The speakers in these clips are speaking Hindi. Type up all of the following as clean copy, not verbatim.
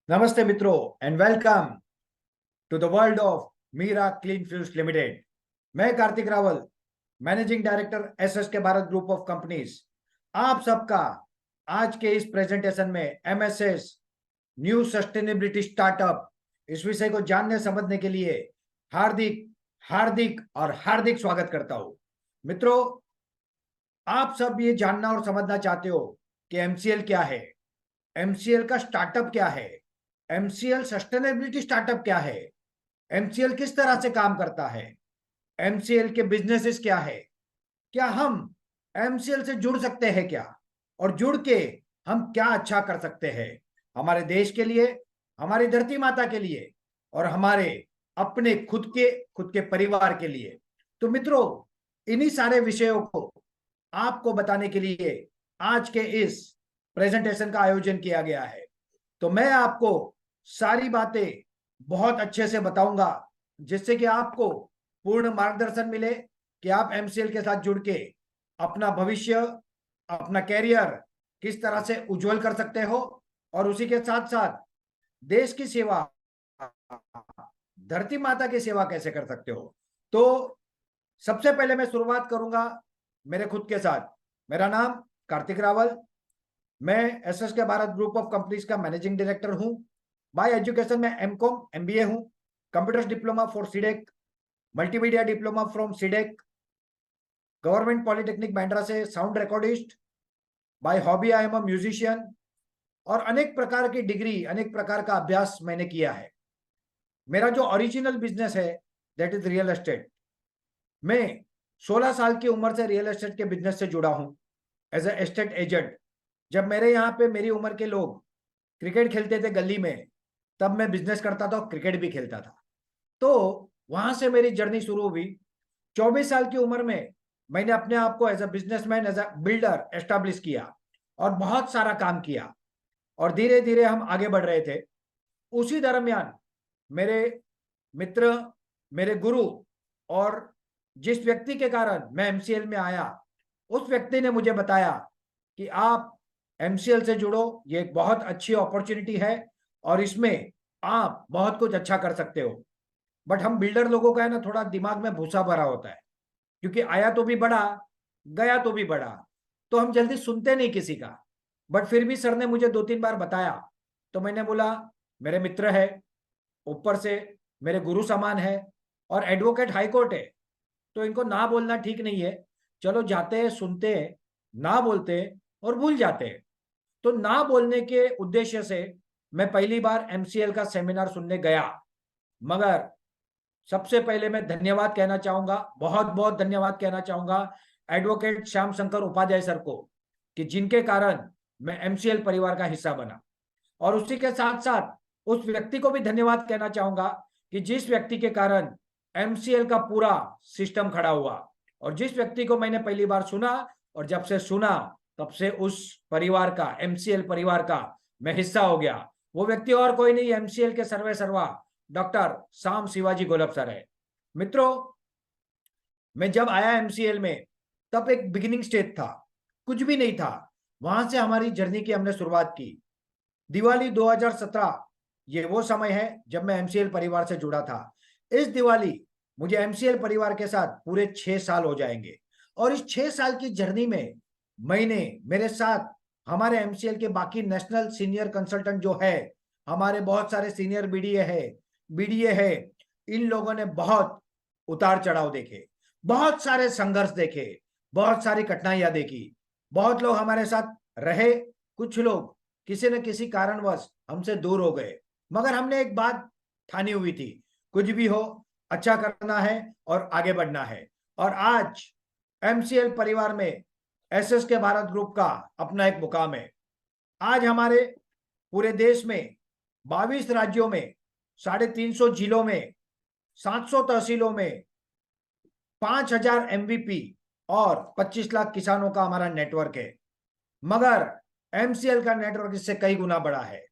नमस्ते मित्रों and welcome to the world of Meera clean fuels limited. मैं Kartik Raval, managing director SS K Bharat group of companies, आप सबका आज के इस प्रेजेंटेशन में एमएसएस न्यू सस्टेनेबिलिटी स्टार्टअप इस विषय को जानने समझने के लिए हार्दिक हार्दिक और हार्दिक स्वागत करता हूं। मित्रों, आप सब ये जानना और समझना चाहते हो कि एमसीएल क्या है, एमसीएल का स्टार्टअप क्या है, एमसीएल सस्टेनेबिलिटी स्टार्टअप क्या है, एमसीएल किस तरह से काम करता है, एमसीएल के बिजनेसेस क्या है, क्या हम एमसीएल से जुड़ सकते हैं क्या, और जुड़ के हम क्या अच्छा कर सकते हैं हमारे देश के लिए, हमारी धरती माता के लिए और हमारे अपने खुद के परिवार के लिए। तो मित्रों, इन्हीं सारे विषयों को आपको बताने के लिए आज के इस प्रेजेंटेशन का आयोजन किया गया है। तो मैं आपको सारी बातें बहुत अच्छे से बताऊंगा जिससे कि आपको पूर्ण मार्गदर्शन मिले कि आप एमसीएल के साथ जुड़ के अपना भविष्य, अपना कैरियर किस तरह से उज्जवल कर सकते हो और उसी के साथ साथ देश की सेवा, धरती माता की सेवा कैसे कर सकते हो। तो सबसे पहले मैं शुरुआत करूंगा मेरे खुद के साथ। मेरा नाम कार्तिक रावल, मैं SS K Bharat group of companies का मैनेजिंग डायरेक्टर हूं। बाय एजुकेशन में एमकॉम एमबीए हूं, computer diploma for CDAC, multimedia diploma from CDAC, government polytechnic Bandra से sound recordist. By hobby I am a musician. और अनेक प्रकार की डिग्री, अनेक प्रकार का अभ्यास मैंने किया है। मेरा जो ओरिजिनल बिजनेस है दैट इज रियल एस्टेट। मैं 16 साल की उम्र से रियल एस्टेट के बिजनेस से जुड़ा हूं एज ए एस्टेट एजेंट। जब मेरे यहाँ पे मेरी उम्र के लोग क्रिकेट खेलते थे गली में, तब मैं बिजनेस करता था और क्रिकेट भी खेलता था। तो वहां से मेरी जर्नी शुरू हुई। 24 साल की उम्र में मैंने अपने आप को as a businessman, as a builder establish किया और बहुत सारा काम किया और धीरे धीरे हम आगे बढ़ रहे थे। उसी दरमियान मेरे मित्र, मेरे गुरु और जिस व्यक्ति के कारण मैं एमसीएल में आया, उस व्यक्ति ने मुझे बताया कि आप एमसीएल से जुड़ो, ये एक बहुत अच्छी अपॉर्चुनिटी है और इसमें आप बहुत कुछ अच्छा कर सकते हो। बट हम बिल्डर लोगों का है ना, थोड़ा दिमाग में भूसा भरा होता है, क्योंकि आया तो भी बड़ा, गया तो भी बड़ा, तो हम जल्दी सुनते नहीं किसी का। बट फिर भी सर ने मुझे 2-3 बार बताया, तो मैंने बोला मेरे मित्र है, ऊपर से मेरे गुरु समान है और एडवोकेट हाई कोर्ट है, तो इनको ना बोलना ठीक नहीं है। चलो जाते हैं, सुनते हैं, ना बोलते हैं और भूल जाते हैं। तो ना बोलने के उद्देश्य से मैं पहली बार एमसीएल का सेमिनार सुनने गया। मगर सबसे पहले मैं धन्यवाद कहना चाहूंगा, बहुत बहुत धन्यवाद कहना चाहूंगा एडवोकेट श्याम शंकर उपाध्याय सर को, कि जिनके कारण मैं एमसीएल परिवार का हिस्सा बना। और उसी के साथ साथ उस व्यक्ति को भी धन्यवाद कहना चाहूंगा कि जिस व्यक्ति के कारण एमसीएल का पूरा सिस्टम खड़ा हुआ। और जिस व्यक्ति को मैंने पहली बार सुना और जब से सुना तब से उस परिवार का, एमसीएल परिवार का मैं हिस्सा हो गया। वो व्यक्ति और कोई नहीं, एमसीएल के सर्वे सर्वा डॉक्टर शाम शिवाजी गोलब सर है। मित्रों, मैं जब आया एमसीएल में तब एक बिगिनिंग स्टेज था, कुछ भी नहीं था। वहां से हमारी जर्नी की हमने शुरुआत की। दिवाली 2017 ये वो समय है जब मैं एमसीएल परिवार से जुड़ा था। इस दिवाली मुझे एमसीएल परिवार के साथ पूरे 6 साल हो जाएंगे। और इस 6 साल की जर्नी में मैंने, मेरे साथ हमारे एमसीएल के बाकी नेशनल सीनियर कंसल्टेंट जो है, हमारे बहुत सारे सीनियर बीडीए है, इन लोगों ने बहुत उतार चढ़ाव देखे, बहुत सारे संघर्ष देखे, बहुत सारी कठिनाइयां देखी। बहुत लोग हमारे साथ रहे, कुछ लोग किसी न किसी कारणवश हमसे दूर हो गए। मगर हमने एक बात ठानी हुई थी, कुछ भी हो अच्छा करना है और आगे बढ़ना है। और आज एमसीएल परिवार में एसएस के भारत ग्रुप का अपना एक मुकाम है। आज हमारे पूरे देश में 22 राज्यों में, 350 जिलों में, 700 तहसीलों में 5000 एमवीपी और 25 लाख किसानों का हमारा नेटवर्क है। मगर एमसीएल का नेटवर्क इससे कई गुना बड़ा है।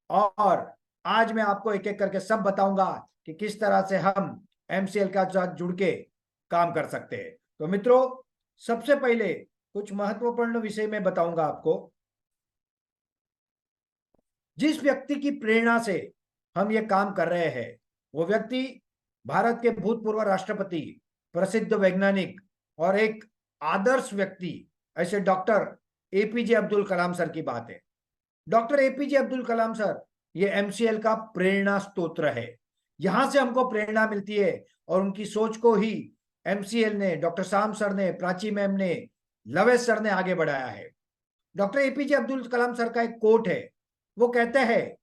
और आज मैं आपको एक एक करके सब बताऊंगा कि किस तरह से हम एमसीएल का साथ जुड़ के काम कर सकते हैं। तो मित्रों, सबसे पहले कुछ महत्वपूर्ण विषय में बताऊंगा आपको। जिस व्यक्ति की प्रेरणा से हम ये काम कर रहे हैं वो व्यक्ति भारत के भूतपूर्व राष्ट्रपति, प्रसिद्ध वैज्ञानिक और एक आदर्श व्यक्ति ऐसे doctor APJ Abdul Kalam sir की बात है। Doctor APJ Abdul Kalam sir ये एमसीएल का प्रेरणा स्तोत्र है। यहां से हमको प्रेरणा मिलती है और उनकी सोच को ही एमसीएल ने, डॉक्टर शाम सर ने, प्राची मैम ने, लवेश सर ने आगे बढ़ाया है। Doctor APJ Abdul Kalam sir का एक कोट है, वो कहते हैं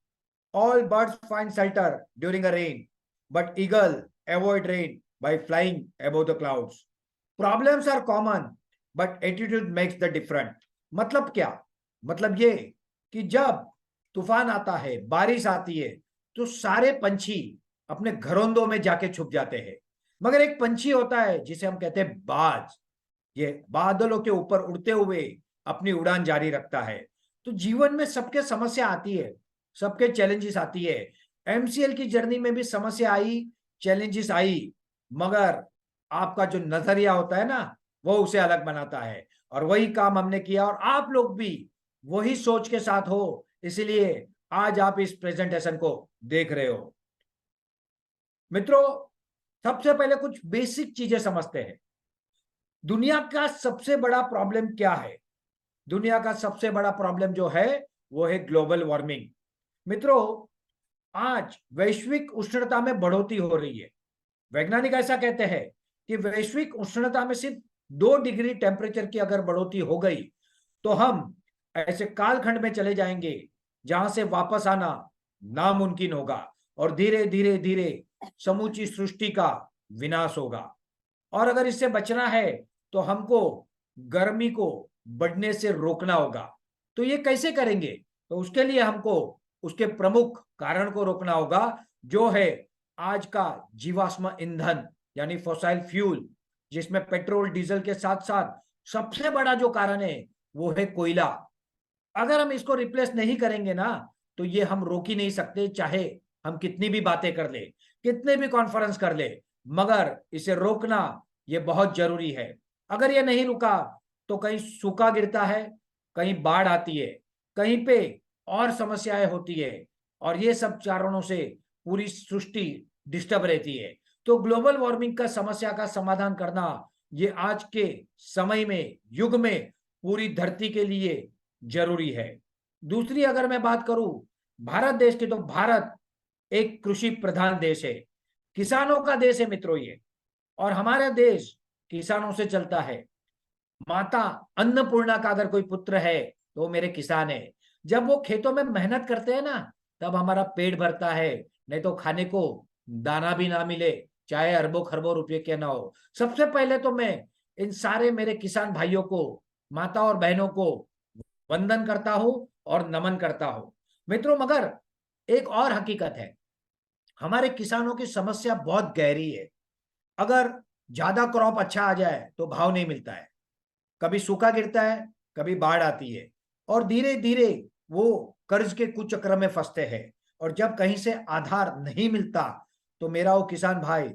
all birds find shelter during a rain but eagle avoid rain by flying above the clouds. Problems are common but attitude makes the different. मतलब क्या? मतलब ये कि जब तूफान आता है, बारिश आती है, तो सारे पंछी अपने घरोंदों में जाके छुप जाते हैं, मगर एक पंछी होता है जिसे हम कहते हैं बाज, ये बादलों के ऊपर उड़ते हुए अपनी उड़ान जारी रखता है। तो जीवन में सबके समस्या आती है, सबके चैलेंजेस आती है। एमसीएल की जर्नी में भी समस्या आई, चैलेंजेस आई, मगर आपका जो नजरिया होता है ना, वो उसे अलग बनाता है। और वही काम हमने किया और आप लोग भी वही सोच के साथ हो, इसलिए आज आप इस प्रेजेंटेशन को देख रहे हो। मित्रों, सबसे पहले कुछ बेसिक चीजें समझते हैं। दुनिया का सबसे बड़ा प्रॉब्लम क्या है? दुनिया का सबसे बड़ा प्रॉब्लम जो है वो है ग्लोबल वार्मिंग। मित्रों, आज वैश्विक उष्णता में बढ़ोतरी हो रही है। वैज्ञानिक ऐसा कहते हैं कि वैश्विक उष्णता में सिर्फ 2 डिग्री टेम्परेचर की अगर बढ़ोतरी हो गई तो हम ऐसे कालखंड में चले जाएंगे जहां से वापस आना नामुमकिन होगा और धीरे धीरे धीरे समूची सृष्टि का विनाश होगा। और अगर इससे बचना है तो हमको गर्मी को बढ़ने से रोकना होगा। तो ये कैसे करेंगे? तो उसके लिए हमको उसके प्रमुख कारण को रोकना होगा, जो है आज का जीवाश्म ईंधन यानी फॉसाइल फ्यूल, जिसमें पेट्रोल डीजल के साथ साथ सबसे बड़ा जो कारण है वो है कोयला। अगर हम इसको रिप्लेस नहीं करेंगे ना तो ये हम रोक ही नहीं सकते, चाहे हम कितनी भी बातें कर ले, कितने भी कॉन्फ्रेंस कर ले, मगर इसे रोकना ये बहुत जरूरी है। अगर ये नहीं रुका तो कहीं सूखा गिरता है, कहीं बाढ़ आती है, कहीं पे और समस्याएं होती है और ये सब कारणों से पूरी सृष्टि डिस्टर्ब रहती है। तो ग्लोबल वार्मिंग का समस्या का समाधान करना ये आज के समय में, युग में पूरी धरती के लिए जरूरी है। दूसरी अगर मैं बात करूं भारत देश की, तो भारत एक कृषि प्रधान देश है, किसानों का देश है मित्रों ये। और हमारा देश किसानों से चलता है। माता अन्नपूर्णा का अगर कोई पुत्र है तो वो मेरे किसान है। जब वो खेतों में मेहनत करते हैं ना तब हमारा पेट भरता है, नहीं तो खाने को दाना भी ना मिले, चाहे अरबों खरबों रुपये के ना हो। सबसे पहले तो मैं इन सारे मेरे किसान भाइयों को, माता और बहनों को वंदन करता हूं और नमन करता हूं। मित्रों, मगर एक और हकीकत है, हमारे किसानों की समस्या बहुत गहरी है। अगर ज्यादा क्रॉप अच्छा आ जाए तो भाव नहीं मिलता है, कभी सूखा गिरता है, कभी बाढ़ आती है और धीरे धीरे वो कर्ज के कुचक्र में फंसते हैं। और जब कहीं से आधार नहीं मिलता तो मेरा वो किसान भाई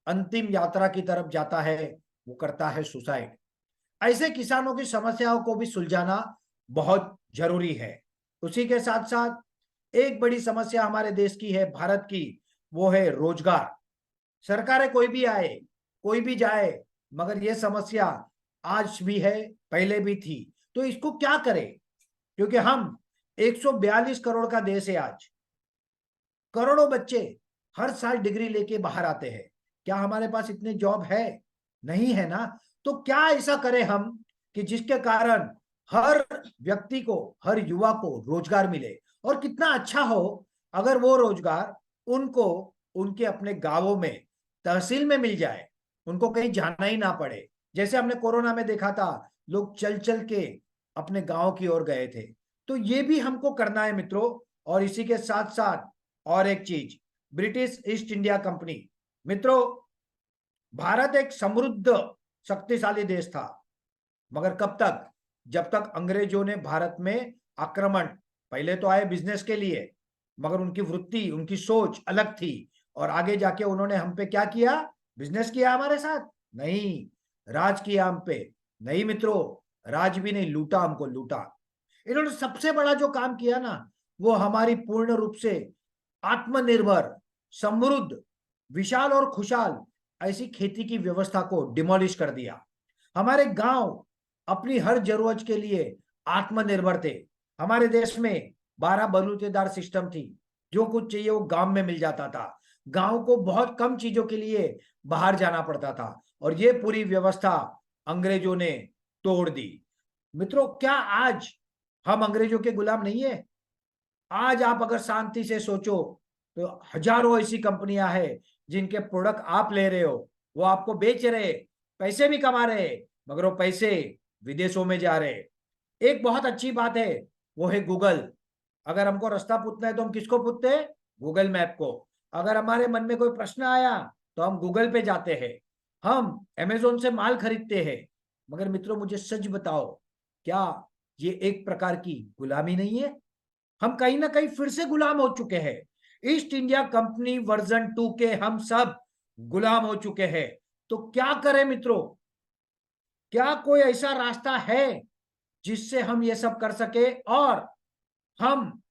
अंतिम यात्रा की तरफ जाता है, वो करता है सुसाइड। ऐसे किसानों की समस्याओं को भी सुलझाना बहुत जरूरी है। उसी के साथ साथ एक बड़ी समस्या हमारे देश की है, भारत की, वो है रोजगार। सरकारें कोई भी आए, कोई भी जाए, मगर ये समस्या आज भी है, पहले भी थी। तो इसको क्या करें? क्योंकि हम 142 करोड़ का देश है आज, करोड़ों बच्चे हर साल डिग्री लेके बाहर आते हैं। क्या हमारे पास इतने जॉब है? नहीं है ना। तो क्या ऐसा करें हम कि जिसके कारण हर व्यक्ति को, हर युवा को रोजगार मिले। और कितना अच्छा हो अगर वो रोजगार उनको उनके अपने गांवों में, तहसील में मिल जाए, उनको कहीं जाना ही ना पड़े। जैसे हमने कोरोना में देखा था, लोग चल चल के अपने गांव की ओर गए थे। तो ये भी हमको करना है मित्रों। और इसी के साथ साथ और एक चीज, ब्रिटिश ईस्ट इंडिया कंपनी। मित्रों, भारत एक समृद्ध शक्तिशाली देश था, मगर कब तक? जब तक अंग्रेजों ने भारत में आक्रमण, पहले तो आए बिजनेस के लिए, मगर उनकी वृत्ति, उनकी सोच अलग थी और आगे जाके उन्होंने हम पे क्या किया? बिजनेस किया हमारे साथ? नहीं, राज किया हम पे। नहीं मित्रों, राज भी नहीं, लूटा, हमको लूटा। इन्होंने सबसे बड़ा जो काम किया ना, वो हमारी पूर्ण रूप से आत्मनिर्भर, समृद्ध, विशाल और खुशहाल ऐसी खेती की व्यवस्था को डिमोलिश कर दिया। हमारे गांव अपनी हर जरूरत के लिए आत्मनिर्भर थे। हमारे देश में 12 बलूतेदार सिस्टम थी। जो कुछ चाहिए वो गांव में मिल जाता था। गांव को बहुत कम चीजों के लिए बाहर जाना पड़ता था, और ये पूरी व्यवस्था अंग्रेजों ने तोड़ दी। मित्रों, क्या आज हम अंग्रेजों के गुलाम नहीं है? आज आप अगर शांति से सोचो तो हजारों ऐसी कंपनियां हैं जिनके प्रोडक्ट आप ले रहे हो, वो आपको बेच रहे, पैसे भी कमा रहे, मगर वो पैसे विदेशों में जा रहे। एक बहुत अच्छी बात है, वो है गूगल। अगर हमको रास्ता पूछना है तो हम किसको पूछते हैं? गूगल मैप को। अगर हमारे मन में कोई प्रश्न आया तो हम गूगल पे जाते हैं। हम अमेजोन से माल खरीदते हैं। मगर मित्रों, मुझे सच बताओ, क्या ये एक प्रकार की गुलामी नहीं है? हम कहीं ना कहीं फिर से गुलाम हो चुके हैं। ईस्ट इंडिया कंपनी वर्जन 2 के हम सब गुलाम हो चुके हैं। तो क्या करें मित्रों? क्या कोई ऐसा रास्ता है जिससे हम ये सब कर सके, और हम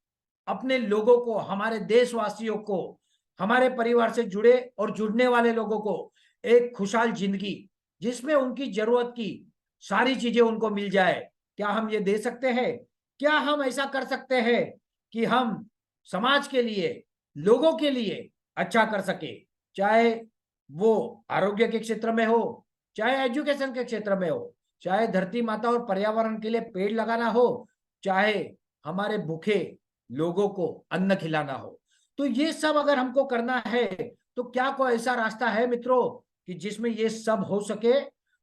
अपने लोगों को, हमारे देशवासियों को, हमारे परिवार से जुड़े और जुड़ने वाले लोगों को एक खुशहाल जिंदगी जिसमें उनकी जरूरत की सारी चीजें उनको मिल जाए, क्या हम ये दे सकते हैं? क्या हम ऐसा कर सकते हैं कि हम समाज के लिए, लोगों के लिए अच्छा कर सके? चाहे वो आरोग्य के क्षेत्र में हो, चाहे एजुकेशन के क्षेत्र में हो, चाहे धरती माता और पर्यावरण के लिए पेड़ लगाना हो, चाहे हमारे भूखे लोगों को अन्न खिलाना हो। तो ये सब अगर हमको करना है तो क्या कोई ऐसा रास्ता है मित्रों कि जिसमें ये सब हो सके?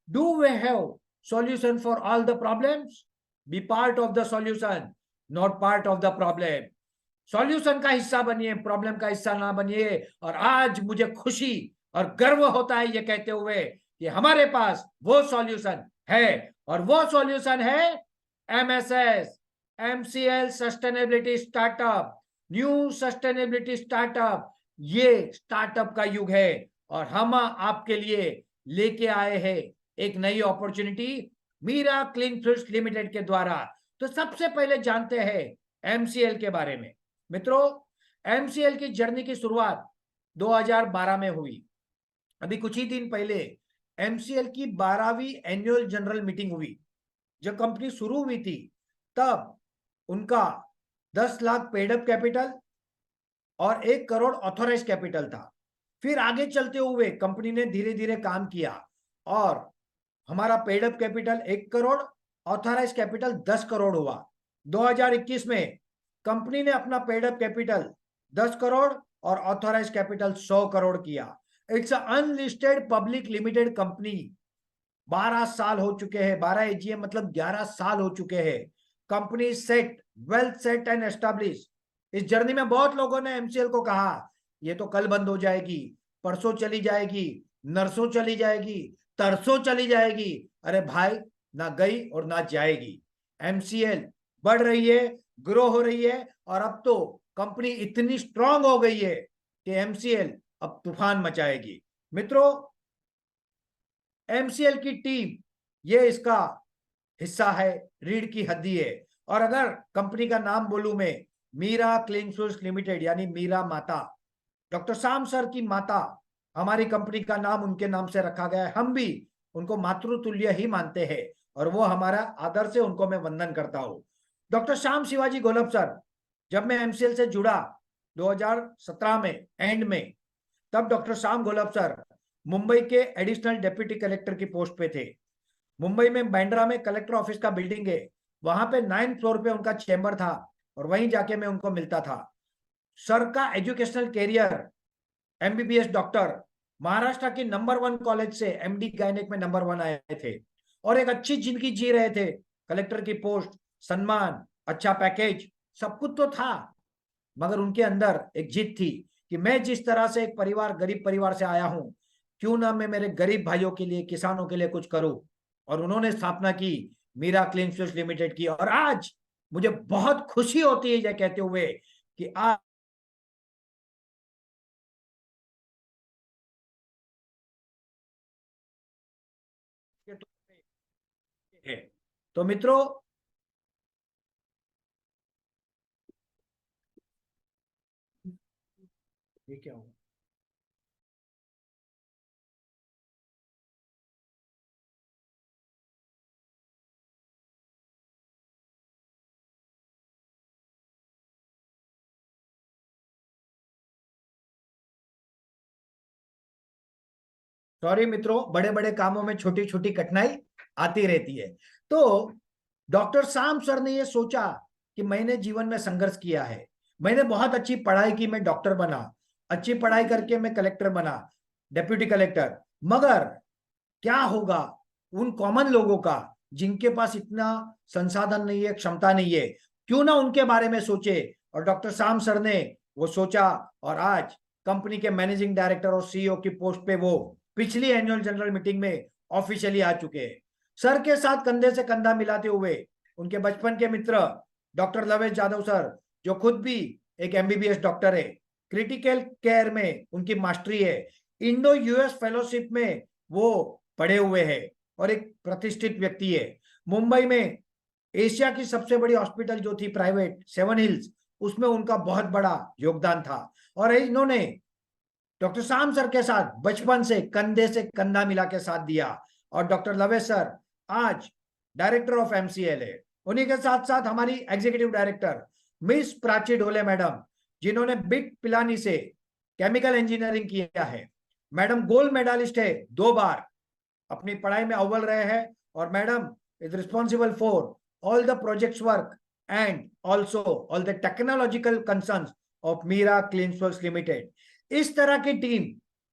Do we have solution for all the problems? Be part of the solution, not part of the problem. Solution का हिस्सा बनिए, प्रॉब्लम का हिस्सा ना बनिए। और आज मुझे खुशी और गर्व होता है ये कहते हुए कि हमारे पास वो सॉल्यूशन है, और वो सॉल्यूशन है MSS, MCL sustainability startup, new sustainability startup. ये स्टार्टअप का युग है, और हम आपके लिए लेके आए हैं एक नई opportunity Meera clean fluids limited के द्वारा। तो सबसे पहले जानते हैं एमसीएल के बारे में। मित्रों, एमसीएल की जर्नी की शुरुआत 2012 में हुई। अभी कुछ ही दिन पहले एमसीएल की 12वीं एनुअल जनरल मीटिंग हुई। जब कंपनी शुरू हुई थी तब उनका 10 लाख पेड अप कैपिटल और 1 करोड़ ऑथोराइज कैपिटल था। फिर आगे चलते हुए कंपनी ने धीरे धीरे काम किया, और हमारा paid up capital 1 crore, authorise capital 10 crore हुआ। 2021 में कंपनी ने अपना पेड अप कैपिटल 10 करोड़ और ऑथराइज कैपिटल 100 करोड़ किया। It's unlisted public limited company. 12 साल हो चुके हैं, 12 एजीएम मतलब 11 साल हो चुके हैं। Company set, well set and establish. इस जर्नी में बहुत लोगों ने एमसीएल को कहा ये तो कल बंद हो जाएगी, परसों चली जाएगी, नरसों चली जाएगी, तरसों चली जाएगी। अरे भाई, ना गई और ना जाएगी। एमसीएल बढ़ रही है, ग्रो हो रही है, और अब तो कंपनी इतनी स्ट्रांग हो गई है कि एमसीएल अब तूफान मचाएगी। मित्रों, एमसीएल की टीम ये इसका हिस्सा है, रीढ़ की हड्डी है। और अगर कंपनी का नाम बोलूं मैं, मीरा क्लीन फ्लूइड्स लिमिटेड यानी मीरा माता, डॉक्टर शाम सर की माता, हमारी कंपनी का नाम उनके नाम से रखा गया है। हम भी उनको मातृतुल्य ही मानते हैं, और वो हमारा आदर से उनको मैं वंदन करता हूं। डॉक्टर श्याम शिवाजी गोलब सर, जब मैं एमसीएल से जुड़ा 2017 में एंड में, तब डॉक्टर श्याम गोलब सर मुंबई के एडिशनल डेप्यूटी कलेक्टर की पोस्ट पे थे। मुंबई में बांद्रा में कलेक्टर ऑफिस का बिल्डिंग है, वहां पे 9th फ्लोर पे उनका चेंबर था, और वहीं जाके मैं उनको मिलता था। सर का educational career, MBBS doctor, Maharashtra की नंबर 1 कॉलेज से एमडी गायनेक में नंबर 1 आए थे, और एक अच्छी जिंदगी जी रहे थे। कलेक्टर की पोस्ट, सम्मान, अच्छा पैकेज, सब कुछ तो था, मगर उनके अंदर एक जिद थी कि मैं जिस तरह से एक परिवार, गरीब परिवार से आया हूं, क्यों ना मैं मेरे गरीब भाइयों के लिए, किसानों के लिए कुछ करूं। और उन्होंने स्थापना की मीरा क्लीन फ्लूइड्स लिमिटेड की। और आज मुझे बहुत खुशी होती है यह कहते हुए कि आज है। तो मित्रों, ये क्या होगा? सॉरी मित्रों, बड़े बड़े कामों में छोटी छोटी कठिनाई आती रहती है। तो डॉक्टर साम सर ने ये सोचा कि मैंने जीवन में संघर्ष किया है, मैंने बहुत अच्छी पढ़ाई की, मैं डॉक्टर बना, अच्छी पढ़ाई करके मैं कलेक्टर बना, डेप्यूटी कलेक्टर, मगर क्या होगा उन कॉमन लोगों का जिनके पास इतना संसाधन नहीं है, क्षमता नहीं है? क्यों ना उनके बारे में सोचे। और डॉक्टर साम सर ने वो सोचा, और आज कंपनी के मैनेजिंग डायरेक्टर और सीईओ की पोस्ट पे वो पिछली एनुअल जनरल मीटिंग में ऑफिशियली आ चुके हैं। सर के साथ कंधे से कंधा मिलाते हुए उनके बचपन के मित्र डॉक्टर लवेश यादव सर, जो खुद भी एक एमबीबीएस डॉक्टर है, क्रिटिकल केयर में उनकी मास्टरी है, इंडो यूएस फेलोशिप में वो पढ़े हुए हैं और एक प्रतिष्ठित व्यक्ति है। मुंबई में एशिया की सबसे बड़ी हॉस्पिटल जो थी प्राइवेट, सेवन हिल्स, उसमें उनका बहुत बड़ा योगदान था। और इन्होंने डॉक्टर शाम सर के साथ बचपन से कंधा मिला के साथ दिया। और डॉक्टर लवेश सर आज डायरेक्टर ऑफ एमसीएल है। उन्हीं के साथ साथ हमारी executive director miss Prachi Dhole madam, जिन्होंने बिट पिलानी से केमिकल इंजीनियरिंग किया है। मैडम गोल्ड मेडलिस्ट है 2 बार, अपनी पढ़ाई में अव्वल रहे हैं। और madam is responsible for all the projects work and also all the technological concerns of Meera clean works limited. इस तरह की टीम,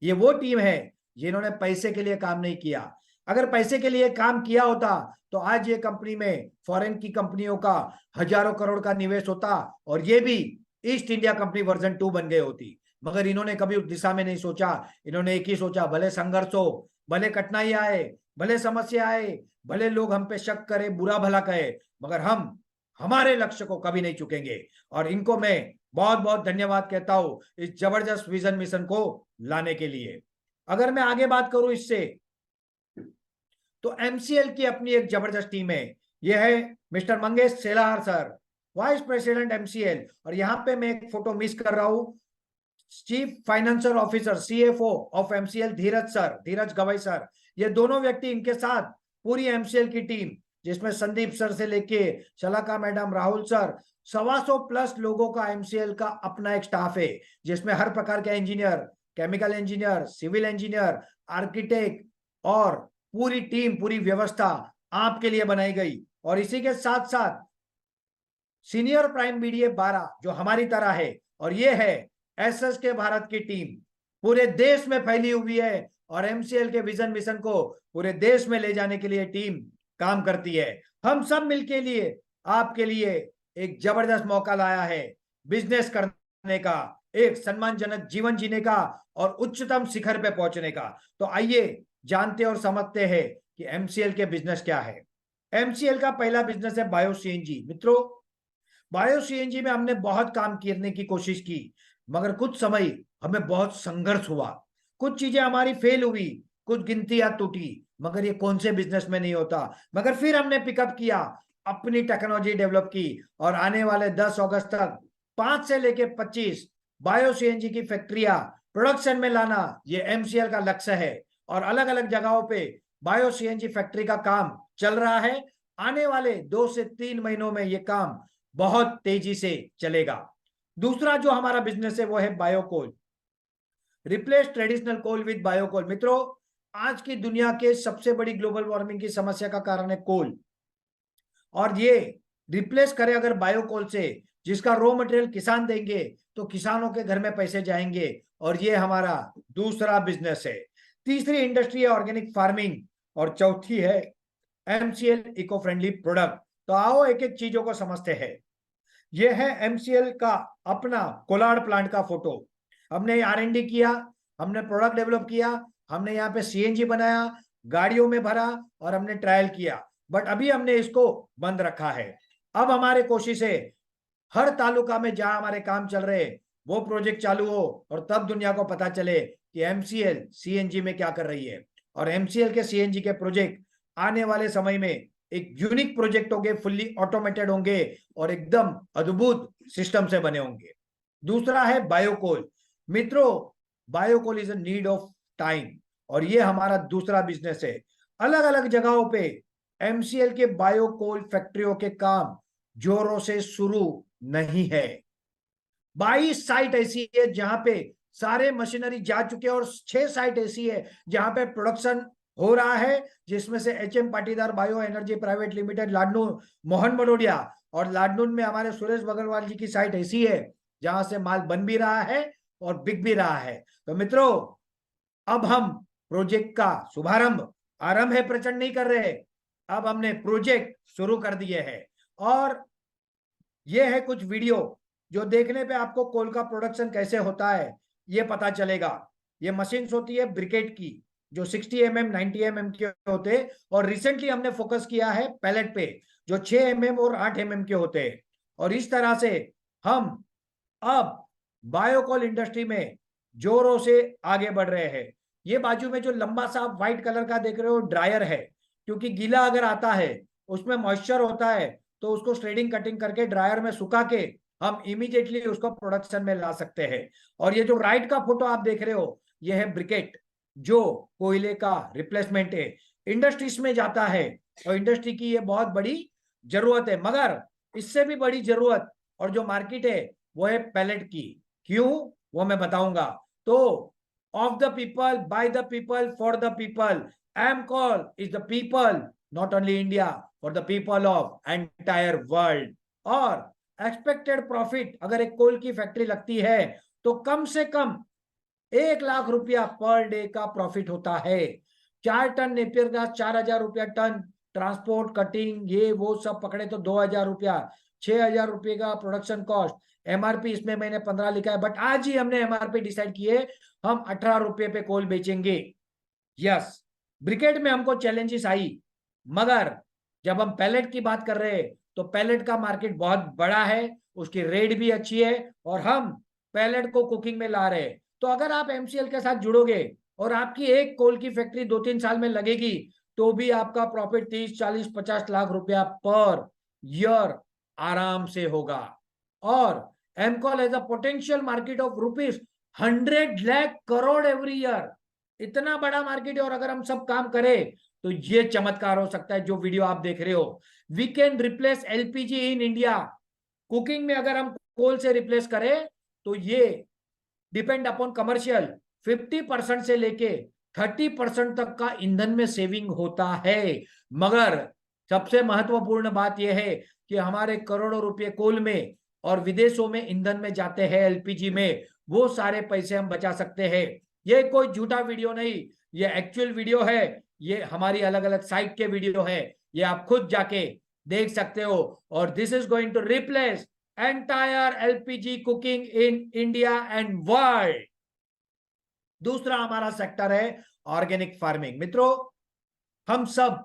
ये वो टीम है जिन्होंने पैसे के लिए काम नहीं किया। अगर पैसे के लिए काम किया होता तो आज ये कंपनी में फॉरेन की कंपनियों का हजारों करोड़ का निवेश होता और ये भी ईस्ट इंडिया कंपनी वर्जन 2 बन गई होती। मगर इन्होंने कभी उस दिशा में नहीं सोचा। इन्होंने एक ही सोचा, भले संघर्ष हो, भले कठिनाई आए, भले समस्या आए, भले लोग हम पे शक करे, बुरा भला कहे, मगर हम हमारे लक्ष्य को कभी नहीं चुकेंगे। और इनको मैं बहुत बहुत धन्यवाद कहता हूं इस जबरदस्त विजन मिशन को लाने के लिए। अगर मैं आगे बात करूं इससे, तो एमसीएल की अपनी एक जबरदस्त टीम है। यह है mister Mangesh Selar sir, vice president MCL. और यहां पे मैं एक फोटो मिस कर रहा हूं, chief financial officer CFO of MCL Dheeraj sir, Dheeraj Gavai sir. ये दोनों व्यक्ति, इनके साथ पूरी एमसीएल की टीम, जिसमें संदीप सर से लेके शलाका मैडम, राहुल सर, 125+ लोगों का एमसीएल का अपना एक स्टाफ है, जिसमें हर प्रकार के engineer, chemical engineer, civil engineer, architect और पूरी टीम, पूरी व्यवस्था आपके लिए बनाई गई। और इसी के साथ साथ सीनियर प्राइम बीडीए 12 जो हमारी तरह है, और ये है एसएस के भारत की टीम, पूरे देश में फैली हुई है और एमसीएल के विजन मिशन को पूरे देश में ले जाने के लिए टीम काम करती है। हम सब मिलके लिए आपके लिए एक जबरदस्त मौका लाया है बिजनेस करने का, एक सम्मानजनक जीवन जीने का और उच्चतम शिखर पे पहुंचने का। तो आइए जानते और समझते हैं कि एमसीएल के बिजनेस क्या है। एमसीएल का पहला बिजनेस है बायो सीएनजी। मित्रों, बायो सीएनजी में हमने बहुत काम करने की कोशिश की, मगर कुछ समय हमें बहुत संघर्ष हुआ, कुछ चीजें हमारी फेल हुई, कुछ गिनतियां टूटी, मगर ये कौन से बिजनेस में नहीं होता। मगर फिर हमने पिकअप किया, अपनी टेक्नोलॉजी डेवलप की, और आने वाले 10 अगस्त तक 5 से लेके 25 बायो सीएनजी की फैक्ट्रियां प्रोडक्शन में लाना, ये एमसीएल का लक्ष्य है। और अलग अलग जगहों पे बायो सीएनजी फैक्ट्री का काम चल रहा है। आने वाले 2 से 3 महीनों में ये काम बहुत तेजी से चलेगा। दूसरा जो हमारा बिजनेस है वो है biocoal, replace traditional coal with biocoal. मित्रों, आज की दुनिया के सबसे बड़ी ग्लोबल वार्मिंग की समस्या का कारण है कोल, और ये रिप्लेस करें अगर बायोकोल से, जिसका रॉ मटेरियल किसान देंगे, तो किसानों के घर में पैसे जाएंगे, और ये हमारा दूसरा बिजनेस है। तीसरी इंडस्ट्री है ऑर्गेनिक फार्मिंग, और चौथी है एमसीएल इको फ्रेंडली प्रोडक्ट। तो आओ एक एक चीजों को समझते हैं। ये है एमसीएल का अपना कोलाड प्लांट का फोटो। हमने आरएनडी किया, हमने प्रोडक्ट डेवलप किया, हमने यहाँ पे सीएनजी बनाया, गाड़ियों में भरा, और हमने ट्रायल किया, बट अभी हमने इसको बंद रखा है। अब हमारे कोशिश है हर तालुका में जहां हमारे काम चल रहे वो प्रोजेक्ट चालू हो, और तब दुनिया को पता चले कि एमसीएल सीएनजी में क्या कर रही है। और एमसीएल के सीएनजी के प्रोजेक्ट आने वाले समय में एक यूनिक प्रोजेक्ट होंगे, फुल्ली ऑटोमेटेड होंगे और एकदम अद्भुत सिस्टम से बने होंगे। दूसरा है बायोकोल। मित्रों, biocoal is a need of time, और ये हमारा दूसरा बिजनेस है। अलग अलग जगहों पे एमसीएल के बायोकोल फैक्ट्रियों के काम जोरों से शुरू नहीं है। 22 साइट ऐसी है जहां पे सारे मशीनरी जा चुके हैं, और 6 साइट ऐसी है जहां पे प्रोडक्शन हो रहा है, जिसमें से HM Patidar bio energy private limited Ladnun, Mohan Badodiya, और लाडनून में हमारे सुरेश बगलवाल जी की साइट ऐसी है जहां से माल बन भी रहा है और बिक भी रहा है। तो मित्रों, अब हम प्रोजेक्ट का शुभारंभ, आरंभ है प्रचंड नहीं कर रहे, अब हमने प्रोजेक्ट शुरू कर दिए हैं। और ये है कुछ वीडियो जो देखने पे आपको कोल का प्रोडक्शन कैसे होता है ये पता चलेगा। ये मशीन्स होती है ब्रिकेट की, जो 60 mm 90 mm के होते हैं, और रिसेंटली हमने फोकस किया है पैलेट पे जो 6 mm और 8 mm के होते हैं। और इस तरह से हम अब बायोकोल इंडस्ट्री में जोरों से आगे बढ़ रहे हैं। ये बाजू में जो लंबा सा व्हाइट कलर का देख रहे हो ड्रायर है, क्योंकि गीला अगर आता है उसमें मॉइस्चर होता है, तो उसको श्रेडिंग कटिंग करके ड्रायर में सुखा के हम इमीडिएटली उसको प्रोडक्शन में ला सकते हैं। और ये जो राइट का फोटो आप देख रहे हो ये है ब्रिकेट, जो कोयले का रिप्लेसमेंट है, इंडस्ट्रीज में जाता है, और इंडस्ट्री की ये बहुत बड़ी जरूरत है। मगर इससे भी बड़ी जरूरत और जो मार्केट है वो है पैलेट की। क्यों, वो मैं बताऊंगा। तो of the people, by the people, for the people, MCall is the people, not only India, for the people of entire world. और एक्सपेक्टेड प्रॉफिट अगर एक कोल की फैक्ट्री लगती है तो कम से कम 1 लाख रुपया पर डे का प्रॉफिट होता है। 4 टन नेपियर घास 4,000 रुपया टन, ट्रांसपोर्ट कटिंग ये वो सब पकड़े तो 2,000 रुपया, 6,000 रुपये का प्रोडक्शन कॉस्ट। एमआरपी इसमें मैंने 15 लिखा है, बट आज ही हमने एमआरपी डिसाइड किए, हम 18 रुपये पे कोल बेचेंगे। यस, ब्रिकेट में हमको चैलेंजेस आई, मगर जब हम पैलेट की बात कर रहे हैं तो पैलेट का मार्केट बहुत बड़ा है, उसकी रेट भी अच्छी है, और हम पैलेट को कुकिंग में ला रहे हैं। तो अगर आप एमसीएल के साथ जुड़ोगे और आपकी एक कोल की फैक्ट्री 2-3 साल में लगेगी, तो भी आपका प्रॉफिट 30, 40, 50 लाख रुपया पर ईयर आराम से होगा। और MCall has a potential market of ₹100 lakh crore every year. इतना बड़ा मार्केट है, और अगर हम सब काम करें तो ये चमत्कार हो सकता है जो वीडियो आप देख रहे हो। We can replace LPG in India. Cooking में अगर हम कोल से रिप्लेस करें तो ये डिपेंड अपॉन कमर्शियल 50% से लेके 30% तक का ईंधन में सेविंग होता है। मगर सबसे महत्वपूर्ण बात यह है कि हमारे करोड़ों रुपए कोल में और विदेशों में ईंधन में जाते हैं एलपीजी में, वो सारे पैसे हम बचा सकते हैं। ये कोई झूठा वीडियो नहीं, ये एक्चुअल वीडियो है, ये हमारी अलग अलग साइट के वीडियो है, ये आप खुद जाके देख सकते हो। और this is going to replace entire LPG cooking in India and world. दूसरा हमारा सेक्टर है ऑर्गेनिक फार्मिंग। मित्रों, हम सब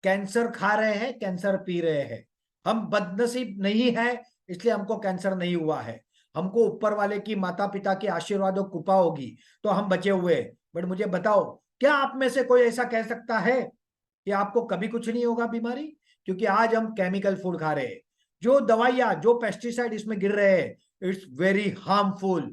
कैंसर खा रहे हैं, कैंसर पी रहे हैं। हम बदनसीब नहीं है इसलिए हमको कैंसर नहीं हुआ है, हमको ऊपर वाले की, माता पिता की आशीर्वाद और कृपा होगी तो हम बचे हुए। बट मुझे बताओ, क्या आप में से कोई ऐसा कह सकता है कि आपको कभी कुछ नहीं होगा बीमारी? क्योंकि आज हम केमिकल फूड खा रहे हैं, जो दवाइयां, जो पेस्टिसाइड इसमें गिर रहे हैं, इट्स वेरी हार्मफुल।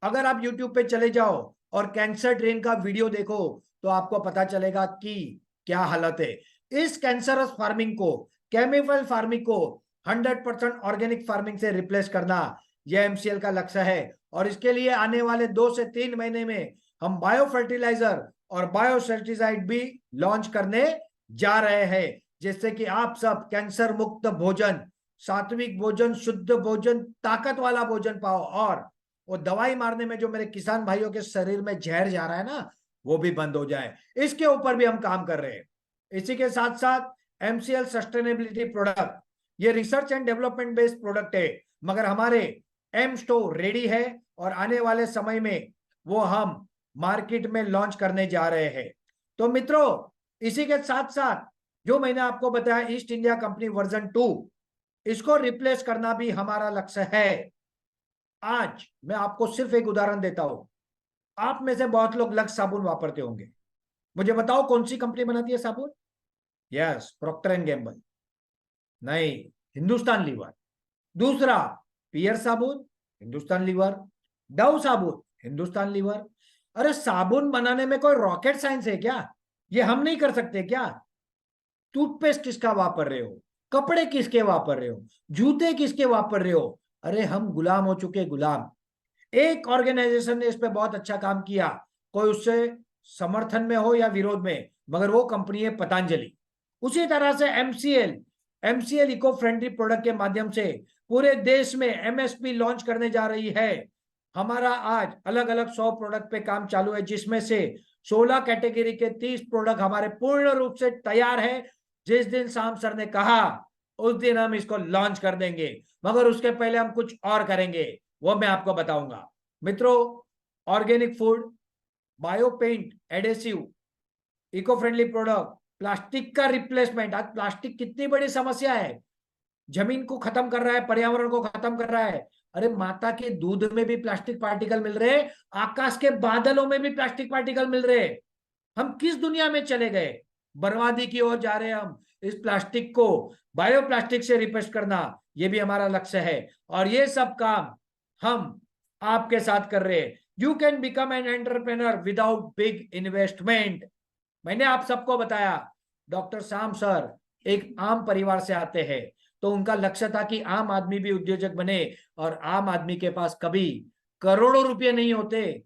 अगर आप यूट्यूब पे चले जाओ और कैंसर ट्रेन का वीडियो देखो तो आपको पता चलेगा कि क्या हालत है। इस कैंसरस फार्मिंग को, केमिकल फार्मिंग को 100% ऑर्गेनिक फार्मिंग से रिप्लेस करना, यह एमसीएल का लक्ष्य है। और इसके लिए आने वाले 2 से 3 महीने में हम बायो फर्टिलाइजर और बायो सेस्टिसाइड भी लॉन्च करने जा रहे हैं, जिससे कि आप सब कैंसर मुक्त भोजन, सात्विक भोजन, शुद्ध भोजन, ताकत वाला भोजन पाओ, और वो दवाई मारने में जो मेरे किसान भाइयों के शरीर में जहर जा रहा है ना, वो भी बंद हो जाए। इसके ऊपर भी हम काम कर रहे हैं। इसी के साथ साथ एमसीएल सस्टेनेबिलिटी प्रोडक्ट, ये research and development based product है, मगर हमारे एम स्टोर रेडी है, और आने वाले समय में वो हम मार्केट में लॉन्च करने जा रहे हैं। तो मित्रों, इसी के साथ साथ जो मैंने आपको बताया ईस्ट इंडिया कंपनी वर्जन 2, इसको रिप्लेस करना भी हमारा लक्ष्य है। आज मैं आपको सिर्फ एक उदाहरण देता हूं। आप में से बहुत लोग लक्स साबुन वापरते होंगे, मुझे बताओ कौन सी कंपनी बनाती है साबुन? Yes, Procter and Gamble. नहीं, हिंदुस्तान लीवर। दूसरा, पियर साबुन, हिंदुस्तान लीवर। डव साबुन, हिंदुस्तान लीवर। अरे साबुन बनाने में कोई रॉकेट साइंस है क्या? ये हम नहीं कर सकते क्या? टूथपेस्ट किसका वापर रहे हो, कपड़े किसके वापर रहे हो, जूते किसके वापर रहे हो? अरे हम गुलाम हो चुके, गुलाम। एक ऑर्गेनाइजेशन ने इस पे बहुत अच्छा काम किया, कोई उससे समर्थन में हो या विरोध में, मगर वो कंपनी है पतंजलि। उसी तरह से MCL, MCL eco friendly product के माध्यम से पूरे देश में एमएसपी लॉन्च करने जा रही है। हमारा आज अलग अलग 100 प्रोडक्ट पे काम चालू है, जिसमें से 16 कैटेगरी के 30 प्रोडक्ट हमारे पूर्ण रूप से तैयार है। जिस दिन शाम सर ने कहा उस दिन हम इसको लॉन्च कर देंगे, मगर उसके पहले हम कुछ और करेंगे, वो मैं आपको बताऊंगा। मित्रों, organic food, bio paint, adhesive, eco friendly product, plastic का रिप्लेसमेंट। आज प्लास्टिक कितनी बड़ी समस्या है, जमीन को खत्म कर रहा है, पर्यावरण को खत्म कर रहा है। अरे माता के दूध में भी प्लास्टिक पार्टिकल मिल रहे, आकाश के बादलों में भी प्लास्टिक पार्टिकल मिल रहे। हम किस दुनिया में चले गए? बर्बादी की ओर जा रहे हैं हम। इस प्लास्टिक को बायो प्लास्टिक से रिप्लेस करना, ये भी हमारा लक्ष्य है, और ये सब काम हम आपके साथ कर रहे हैं। You can become an entrepreneur without big investment. मैंने आप सबको बताया, डॉक्टर श्याम सर एक आम परिवार से आते हैं, तो उनका लक्ष्य था कि आम आदमी भी उद्योजक बने, और आम आदमी के पास कभी करोड़ों रुपए नहीं होते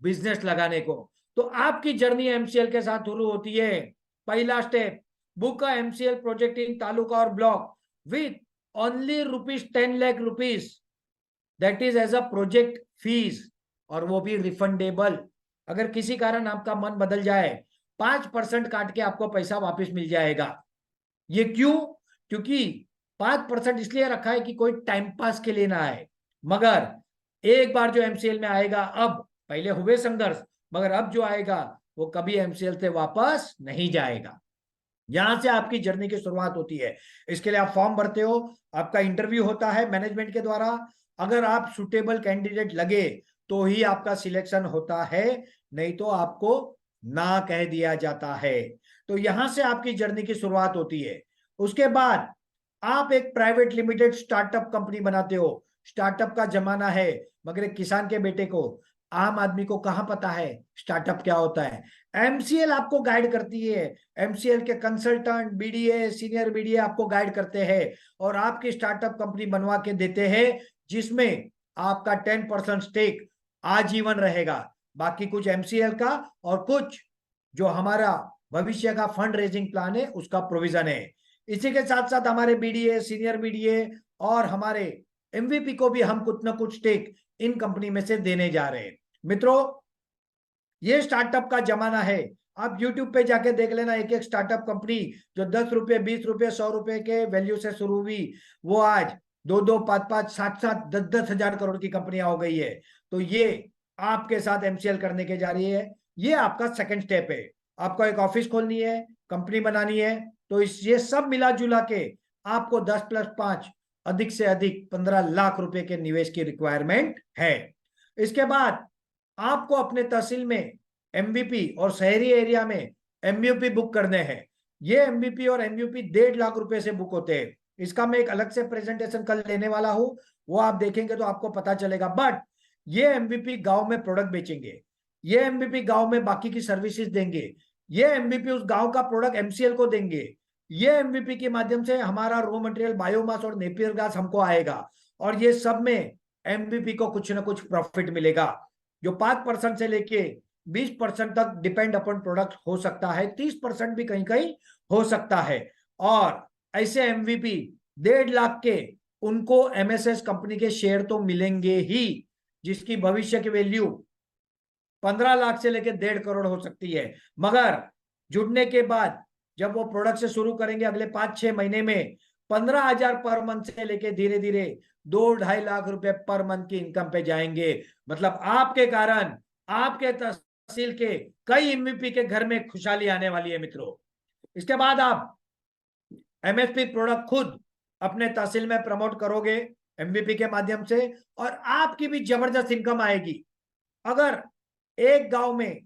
बिजनेस लगाने को। तो आपकी जर्नी एमसीएल के साथ शुरू होती है। पहला step, book a MCL project in taluka और block with only ₹10 lakh, that is as a project fees, और वो भी रिफंडेबल। अगर किसी कारण आपका मन बदल जाए, 5% काट के आपको पैसा वापस मिल जाएगा। ये क्यों? क्योंकि 5% इसलिए रखा है कि कोई टाइम पास के लिए ना आए, मगर एक बार जो एमसीएल में आएगा, अब पहले हुए संघर्ष, मगर अब जो आएगा वो कभी एमसीएल से वापस नहीं जाएगा। यहां से आपकी जर्नी की शुरुआत होती है। इसके लिए आप फॉर्म भरते हो, आपका इंटरव्यू होता है मैनेजमेंट के द्वारा। अगर आप सुटेबल कैंडिडेट लगे तो ही आपका सिलेक्शन होता है, नहीं तो आपको ना कह दिया जाता है। तो यहां से आपकी जर्नी की शुरुआत होती है। उसके बाद आप एक प्राइवेट लिमिटेड स्टार्टअप कंपनी बनाते हो। स्टार्टअप का जमाना है, मगर एक किसान के बेटे को, आम आदमी को कहां पता है स्टार्टअप क्या होता है? एमसीएल आपको गाइड करती है। एमसीएल के कंसल्टेंट, बीडीए, सीनियर बीडीए आपको गाइड करते हैं और आपकी स्टार्टअप कंपनी बनवा के देते हैं, जिसमें आपका 10% स्टेक आजीवन रहेगा। बाकी कुछ एमसीएल का और कुछ जो हमारा भविष्य का फंड रेजिंग प्लान है उसका प्रोविजन है। इसी के साथ साथ हमारे बीडीए, सीनियर बीडीए और हमारे एमवीपी को भी हम कुछ ना कुछ स्टेक इन कंपनी में से देने जा रहे हैं। मित्रों, ये स्टार्टअप का जमाना है। आप यूट्यूब पे जाके देख लेना, एक एक स्टार्टअप कंपनी जो 10 रुपए, 20 रुपए, 100 रुपए के वैल्यू से शुरू हुई, वो आज 2-2, 5-5, 7-7, 10-10 हजार करोड़ की कंपनियां हो गई है। तो ये आपके साथ एमसीएल करने के जा रही है। ये आपका सेकंड स्टेप है। आपको एक ऑफिस खोलनी है, कंपनी बनानी है, तो इस ये सब मिला जुला के आपको 10+5 अधिक से अधिक 15 लाख रुपए के निवेश की रिक्वायरमेंट है। इसके बाद आपको अपने तहसील में एमबीपी और शहरी एरिया में एमयूपी बुक करने हैं। ये एमबीपी और एमयूपी 1.5 लाख रुपए से बुक होते हैं। इसका मैं एक अलग से प्रेजेंटेशन कल लेने वाला हूं, वो आप देखेंगे तो आपको पता चलेगा। बट ये एमबीपी गांव में प्रोडक्ट बेचेंगे, ये एमबीपी गांव में बाकी की सर्विसेज देंगे, ये एमबीपी उस गांव का प्रोडक्ट एमसीएल को देंगे। ये एमबीपी के माध्यम से हमारा रॉ मटेरियल बायोमास और नेपियर गैस हमको आएगा, और ये सब में एमबीपी को कुछ ना कुछ प्रॉफिट मिलेगा, जो 5% से लेके 20% तक डिपेंड अपन प्रोडक्ट हो सकता है, 30% भी कहीं कहीं हो सकता है। और ऐसे एमवीपी 1.5 लाख के उनको एमएसएस कंपनी के शेयर तो मिलेंगे ही, जिसकी भविष्य की वैल्यू 15 लाख से लेकर 1.5 करोड़ हो सकती है। मगर जुड़ने के बाद जब वो प्रोडक्ट से शुरू करेंगे, अगले 5-6 महीने में 15,000 पर मंथ से लेके धीरे धीरे 2-2.5 लाख रुपए पर मंथ की इनकम पे जाएंगे। मतलब आपके कारण आपके तहसील के कई एमवीपी के घर में खुशहाली आने वाली है मित्रों। इसके बाद आप एमएसपी प्रोडक्ट खुद अपने तहसील में प्रमोट करोगे एमवीपी के माध्यम से, और आपकी भी जबरदस्त इनकम आएगी। अगर एक गांव में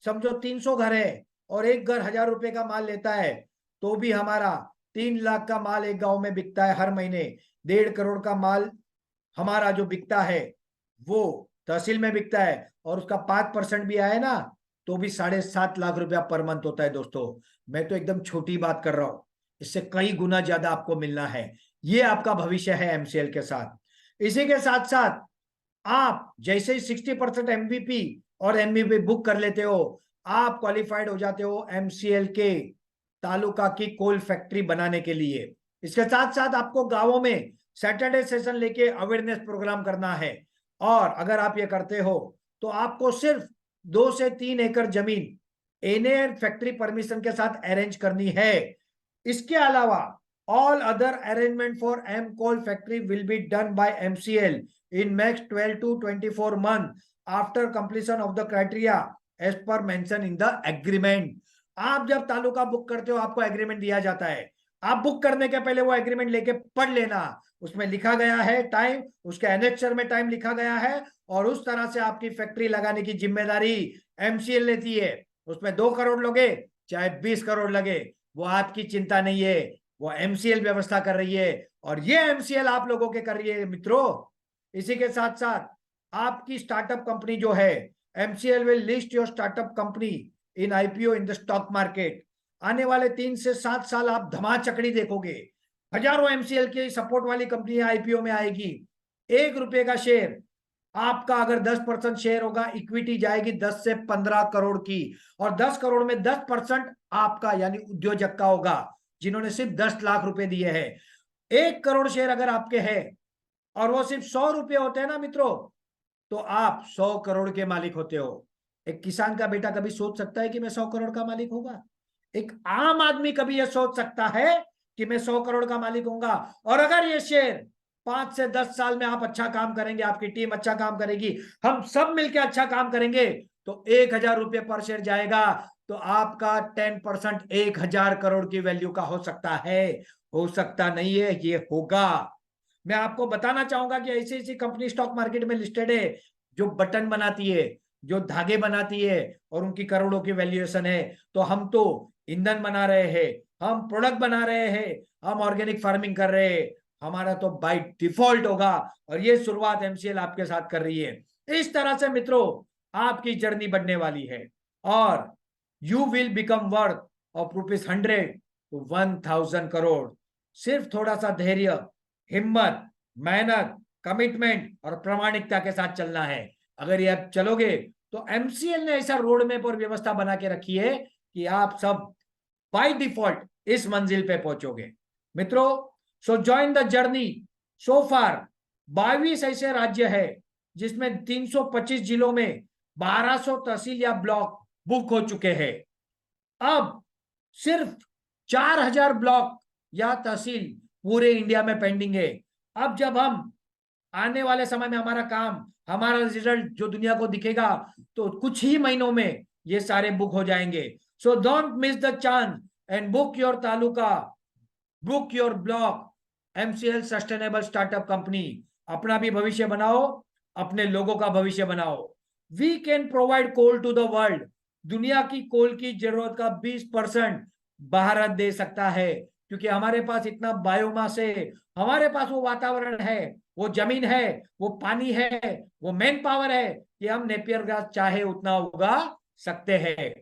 समझो 300 घर है और एक घर 1,000 रुपए का माल लेता है, तो भी हमारा 3 लाख का माल एक गांव में बिकता है हर महीने। 1.5 करोड़ का माल हमारा जो बिकता है वो तहसील में बिकता है और उसका 5% भी आए ना तो भी 7.5 लाख रुपया पर मंथ होता है दोस्तों। मैं तो एकदम छोटी बात कर रहा हूं, इससे कई गुना ज्यादा आपको मिलना है। ये आपका भविष्य है एमसीएल के साथ। इसी के साथ साथ आप जैसे ही 60% एमवीपी और एमवीपी बुक कर लेते हो, आप क्वालिफाइड हो जाते हो एमसीएल के तालुका की कोल फैक्ट्री बनाने के लिए। इसके साथ साथ आपको गांवों में सैटरडे सेशन लेके अवेयरनेस प्रोग्राम करना है। और अगर आप ये करते हो तो आपको सिर्फ 2 से 3 एकड़ जमीन एनए फैक्ट्री परमिशन के साथ अरेंज करनी है। इसके अलावा all other arrangement for M coal factory will be done by MCL in next 12 to 24 months after completion of the criteria as per mention in the agreement। आप जब तालुका बुक करते हो आपको एग्रीमेंट दिया जाता है। आप बुक करने के पहले वो एग्रीमेंट लेके पढ़ लेना, उसमें लिखा गया है टाइम, उसके एनेक्चर में टाइम लिखा गया है और उस तरह से आपकी फैक्ट्री लगाने की जिम्मेदारी एमसीएल लेती है। उसमें 2 करोड़ लगे चाहे 20 करोड़ लगे वो आपकी चिंता नहीं है, वो एमसीएल व्यवस्था कर रही है और ये एमसीएल आप लोगों के कर रही है मित्रों। इसी के साथ साथ आपकी स्टार्टअप कंपनी जो है MCL will list your startup company in IPO in the stock market. आने वाले 3 से 7 साल आप धमाचकड़ी देखोगे, हजारों एमसीएल की सपोर्ट वाली कंपनी आईपीओ में आएगी। 1 रुपए का शेयर आपका अगर 10% शेयर होगा, इक्विटी जाएगी 10 से 15 करोड़ की और 10 करोड़ में 10% आपका यानी उद्योजक का होगा जिन्होंने सिर्फ 10 लाख रुपए दिए हैं। 1 करोड़ शेयर अगर आपके हैं और वो सिर्फ 100 रुपए होते हैं ना मित्रों, तो आप 100 करोड़ के मालिक होते हो। एक किसान का बेटा कभी सोच सकता है कि मैं 100 करोड़ का मालिक होगा? एक आम आदमी कभी यह सोच सकता है कि मैं 100 करोड़ का मालिक होऊंगा? और अगर ये शेयर 5 से 10 साल में आप अच्छा काम करेंगे, आपकी टीम अच्छा काम करेगी, हम सब मिलकर अच्छा काम करेंगे तो 1000 रुपये पर शेयर जाएगा तो आपका 10% 1000 करोड़ की वैल्यू का हो सकता है। हो सकता नहीं है, ये होगा। मैं आपको बताना चाहूंगा कि ऐसी ऐसी कंपनी स्टॉक मार्केट में लिस्टेड है जो बटन बनाती है, जो धागे बनाती है और उनकी करोड़ों की वैल्यूएशन है। तो हम तो ईंधन बना रहे हैं, हम प्रोडक्ट बना रहे हैं, हम ऑर्गेनिक फार्मिंग कर रहे हैं, हमारा तो बाय डिफॉल्ट होगा और ये शुरुआत एमसीएल आपके साथ कर रही है। इस तरह से मित्रों आपकी जर्नी बढ़ने वाली है और you will become worth of ₹100 to 1000 crore. सिर्फ थोड़ा सा धैर्य, हिम्मत, मेहनत, कमिटमेंट और प्रामाणिकता के साथ चलना है। अगर ये आप चलोगे तो एमसीएल ने ऐसा रोड मैप और व्यवस्था बना के रखी है कि आप सब बाय डिफॉल्ट इस मंजिल पे पहुंचोगे मित्रों। So join the journey. So far 22 ऐसे राज्य है जिसमें 325 जिलों में 1200 तहसील या ब्लॉक बुक हो चुके हैं। अब सिर्फ 4000 ब्लॉक या तहसील पूरे इंडिया में पेंडिंग है। अब जब हम आने वाले समय में हमारा काम, हमारा रिजल्ट जो दुनिया को दिखेगा तो कुछ ही महीनों में ये सारे बुक हो जाएंगे। So don't miss the chance and book your taluka, book your block. MCL sustainable startup company. अपना भी भविष्य बनाओ, अपने लोगों का भविष्य बनाओ। We can provide coal to the world. दुनिया की कोल की जरूरत का 20% भारत दे सकता है क्योंकि हमारे पास इतना बायोमास है, हमारे पास वो वातावरण है, वो जमीन है, वो पानी है, वो मैन पावर है कि हम नेपियर ग्रास चाहे उतना उगा सकते हैं।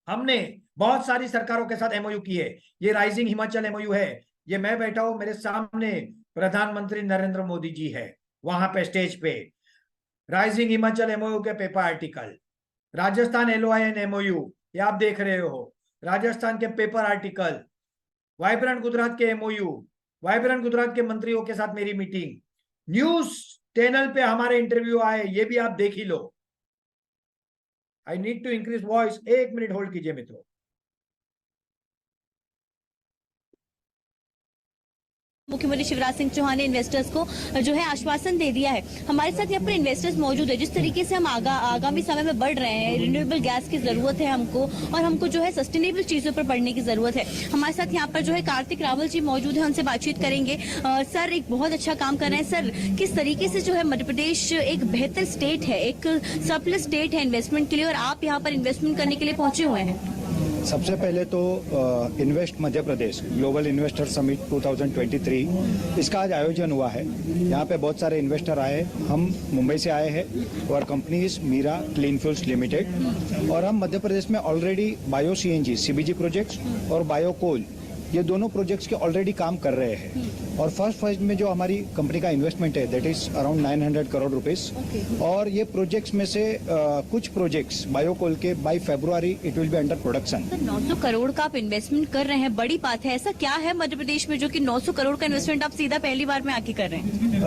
हमने बहुत सारी सरकारों के साथ एमओयू की है। ये राइजिंग हिमाचल एमओयू है। ये मैं बैठा हूं, मेरे सामने प्रधानमंत्री नरेंद्र मोदी जी है वहां पे स्टेज पे। राइजिंग हिमाचल एमओयू के पेपर आर्टिकल, राजस्थान एलओआईएन एमओयू ये आप देख रहे हो, राजस्थान के पेपर आर्टिकल, वाइब्रेंट गुजरात के एमओयू, वाइब्रेंट गुजरात के मंत्रियों के साथ मेरी मीटिंग, न्यूज चैनल पे हमारे इंटरव्यू आए, ये भी आप देख ही लो। I need to increase voice. 1 minute hold कीजिए मित्रों। मुख्यमंत्री शिवराज सिंह चौहान ने इन्वेस्टर्स को जो है आश्वासन दे दिया है। हमारे साथ यहाँ पर इन्वेस्टर्स मौजूद है। जिस तरीके से हम आगामी समय में बढ़ रहे हैं, रिन्यूएबल गैस की जरूरत है हमको और हमको जो है सस्टेनेबल चीजों पर बढ़ने की जरूरत है। हमारे साथ यहाँ पर जो है कार्तिक रावल जी मौजूद है, उनसे बातचीत करेंगे। सर एक बहुत अच्छा काम कर रहे हैं। सर किस तरीके से जो है मध्य प्रदेश एक बेहतर स्टेट है, एक सरप्लस स्टेट है इन्वेस्टमेंट के लिए और आप यहाँ पर इन्वेस्टमेंट करने के लिए पहुंचे हुए हैं। सबसे पहले तो invest Madhya Pradesh global investor summit 2023 इसका आज आयोजन हुआ है। यहाँ पे बहुत सारे इन्वेस्टर आए। हम मुंबई से आए हैं और company is Meera clean fuels limited, और हम मध्य प्रदेश में already bio CNG CBG projects और बायो कोल ये दोनों प्रोजेक्ट्स के ऑलरेडी काम कर रहे हैं। और फर्स्ट फेज में जो हमारी कंपनी का इन्वेस्टमेंट है that is around 900 crore rupees. और ये प्रोजेक्ट्स में से कुछ प्रोजेक्ट्स बायोकोल के by February it will be under production. 900 crore का आप इन्वेस्टमेंट कर रहे हैं, बड़ी बात है। ऐसा क्या है मध्य प्रदेश में जो कि 900 करोड़ का इन्वेस्टमेंट आप सीधा पहली बार में आके कर रहे हैं?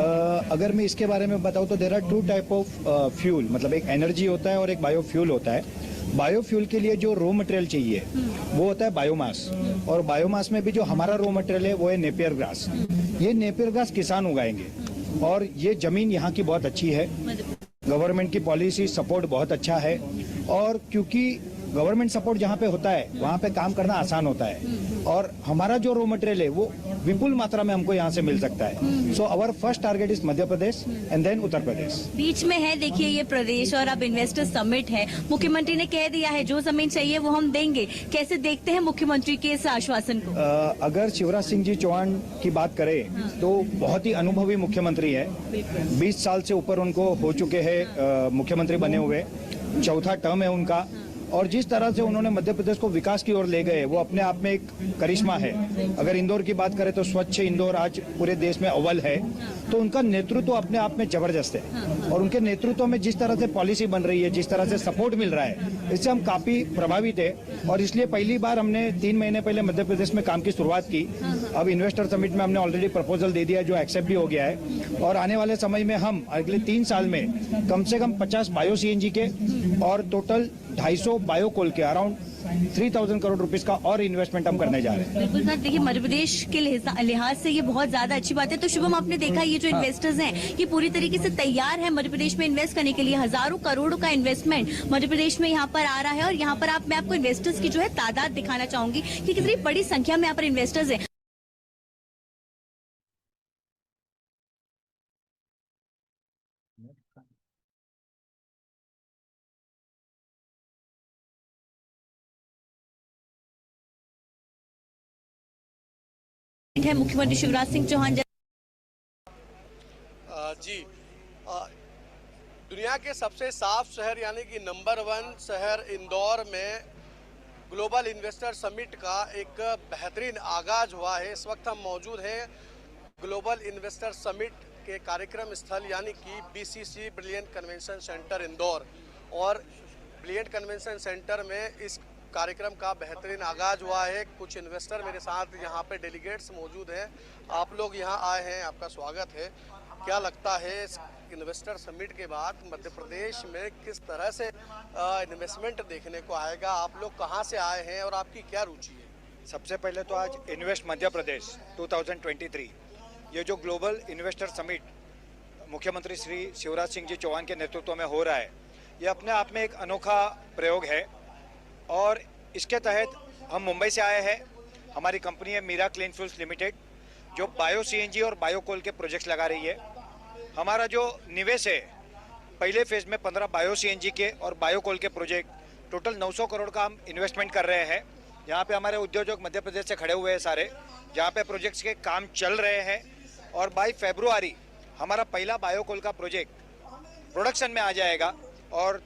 अगर मैं इसके बारे में बताऊं तो there are two type of fuel, मतलब एक एनर्जी होता है और एक बायोफ्यूल होता है। बायोफ्यूल के लिए जो रॉ मटेरियल चाहिए वो होता है बायोमास, और बायोमास में भी जो हमारा रॉ मटेरियल है वो है नेपियर ग्रास। ये नेपियर ग्रास किसान उगाएंगे और ये जमीन यहाँ की बहुत अच्छी है। गवर्नमेंट की पॉलिसी सपोर्ट बहुत अच्छा है, और क्योंकि गवर्नमेंट सपोर्ट जहाँ पे होता है वहाँ पे काम करना आसान होता है, और हमारा जो रॉ मटेरियल है वो विपुल मात्रा में हमको यहाँ से मिल सकता है। So our first target is Madhya Pradesh and then Uttar Pradesh. बीच में है देखिए ये प्रदेश, और अब इन्वेस्टर समिट है। मुख्यमंत्री ने कह दिया है जो जमीन चाहिए वो हम देंगे। कैसे देखते हैं मुख्यमंत्री के इस आश्वासन को? अगर शिवराज सिंह जी चौहान की बात करें तो बहुत ही अनुभवी मुख्यमंत्री है। 20 साल से ऊपर उनको हो चुके हैं मुख्यमंत्री बने हुए, चौथा टर्म है उनका। और जिस तरह से उन्होंने मध्य प्रदेश को विकास की ओर ले गए वो अपने आप में एक करिश्मा है। अगर इंदौर की बात करें तो स्वच्छ इंदौर आज पूरे देश में अव्वल है। तो उनका नेतृत्व अपने आप में जबरदस्त है, और उनके नेतृत्व में जिस तरह से पॉलिसी बन रही है, जिस तरह से सपोर्ट मिल रहा है, इससे हम काफी प्रभावित है। और इसलिए पहली बार हमने 3 महीने पहले मध्य प्रदेश में काम की शुरुआत की। अब इन्वेस्टर समिट में हमने ऑलरेडी प्रपोजल दे दिया है जो एक्सेप्ट भी हो गया है। और आने वाले समय में हम अगले 3 साल में कम से कम 50 बायो सीएनजी के और टोटल 250 बायोकोल के अराउंड 3000 करोड़ रुपीस का और इन्वेस्टमेंट हम करने जा रहे हैं। बिल्कुल सर, देखिए मध्य प्रदेश के लिहाज से ये बहुत ज्यादा अच्छी बात है। तो शुभम, आपने देखा ये जो इन्वेस्टर्स हैं ये पूरी तरीके से तैयार है मध्य प्रदेश में इन्वेस्ट करने के लिए। हजारों करोड़ों का इन्वेस्टमेंट मध्य प्रदेश में यहाँ पर आ रहा है, और यहाँ पर मैं आपको इन्वेस्टर्स की जो है तादाद दिखाना चाहूंगी कि कितनी बड़ी संख्या में यहाँ पर इन्वेस्टर्स है। है मुख्यमंत्री शिवराज सिंह चौहान जी, दुनिया के सबसे साफ शहर यानी कि नंबर 1 शहर इंदौर में ग्लोबल इन्वेस्टर समिट का एक बेहतरीन आगाज हुआ है। इस वक्त हम मौजूद हैं ग्लोबल इन्वेस्टर समिट के कार्यक्रम स्थल यानी कि BCC brilliant convention centre Indore. और ब्रिलियंट कन्वेंशन सेंटर में इस कार्यक्रम का बेहतरीन आगाज हुआ है। कुछ इन्वेस्टर मेरे साथ यहाँ पे डेलीगेट्स मौजूद हैं। आप लोग यहाँ आए हैं, आपका स्वागत है। क्या लगता है इस इन्वेस्टर समिट के बाद मध्य प्रदेश में किस तरह से इन्वेस्टमेंट देखने को आएगा? आप लोग कहाँ से आए हैं और आपकी क्या रुचि है? सबसे पहले तो आज इन्वेस्ट मध्य प्रदेश 2023 ये जो ग्लोबल इन्वेस्टर समिट मुख्यमंत्री श्री शिवराज सिंह जी चौहान के नेतृत्व में हो रहा है, ये अपने आप में एक अनोखा प्रयोग है। और इसके तहत हम मुंबई से आए हैं। हमारी कंपनी है मीरा क्लीन फ्यूल्स लिमिटेड जो बायो सीएनजी और बायोकोल के प्रोजेक्ट्स लगा रही है। हमारा जो निवेश है पहले फेज में 15 बायो सीएनजी के और बायोकोल के प्रोजेक्ट टोटल 900 करोड़ का हम इन्वेस्टमेंट कर रहे हैं। यहाँ पे हमारे उद्योजक मध्य प्रदेश से खड़े हुए हैं सारे, जहाँ पे प्रोजेक्ट्स के काम चल रहे हैं। और बाई फरवरी हमारा पहला बायोकोल का प्रोजेक्ट प्रोडक्शन में आ जाएगा। और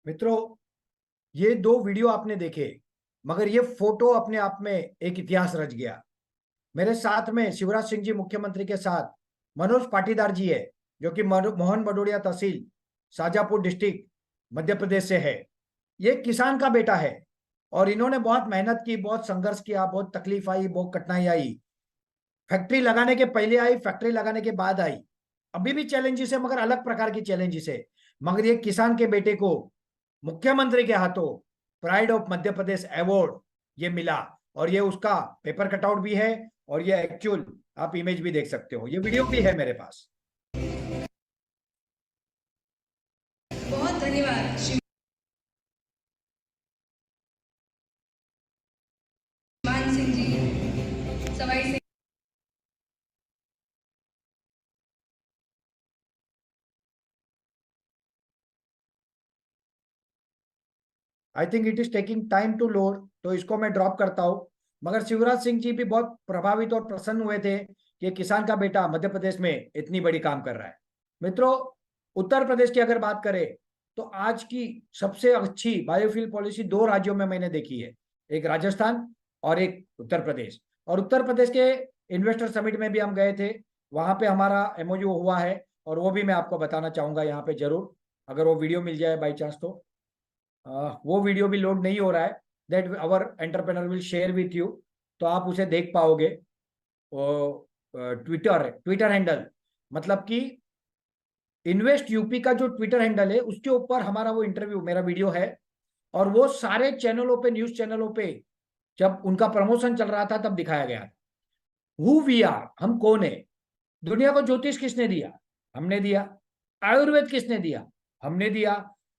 मित्रों, ये 2 वीडियो आपने देखे, मगर ये फोटो अपने आप में एक इतिहास रच गया। मेरे साथ में शिवराज सिंह जी मुख्यमंत्री के साथ मनोज पाटीदार जी है जो कि मोहन बडोड़िया तहसील शाजापुर डिस्ट्रिक्ट मध्य प्रदेश से है। ये किसान का बेटा है और इन्होंने बहुत मेहनत की, बहुत संघर्ष किया, बहुत तकलीफ आई, बहुत कठिनाई आई। फैक्ट्री लगाने के पहले आई, फैक्ट्री लगाने के बाद आई। अभी भी चैलेंजेस है मगर अलग प्रकार की चैलेंजेस है। मगर ये किसान के बेटे को मुख्यमंत्री के हाथों pride of Madhya Pradesh award ये मिला, और ये उसका पेपर कटआउट भी है और ये एक्चुअल आप इमेज भी देख सकते हो। ये वीडियो भी है मेरे पास। बहुत धन्यवाद। I think it is taking time to load, तो इसको मैं ड्रॉप करता हूं। मगर शिवराज सिंह जी भी बहुत प्रभावित और प्रसन्न हुए थे कि किसान का बेटा मध्य प्रदेश में इतनी बड़ी काम कर रहा है। मित्रों, उत्तर प्रदेश की अगर बात करें तो आज की सबसे अच्छी बायोफ्यूल पॉलिसी 2 राज्यों में मैंने देखी है, एक राजस्थान और एक उत्तर प्रदेश। और उत्तर प्रदेश के इन्वेस्टर समिट में भी हम गए थे, वहां पे हमारा एमओयू हुआ है, और वो भी मैं आपको बताना चाहूंगा यहाँ पे जरूर, अगर वो वीडियो मिल जाए बाई चांस तो। वो वीडियो भी लोड नहीं हो रहा है, that our entrepreneur will share with you, तो आप उसे देख पाओगे। ट्विटर हैंडल, मतलब कि इन्वेस्ट यूपी का जो ट्विटर हैंडल है उसके ऊपर हमारा वो इंटरव्यू, मेरा वीडियो है, और वो सारे चैनलों पे, न्यूज चैनलों पे जब उनका प्रमोशन चल रहा था तब दिखाया गया। हु वी आर, हम कौन है। दुनिया को ज्योतिष किसने दिया? हमने दिया। आयुर्वेद किसने दिया? हमने दिया।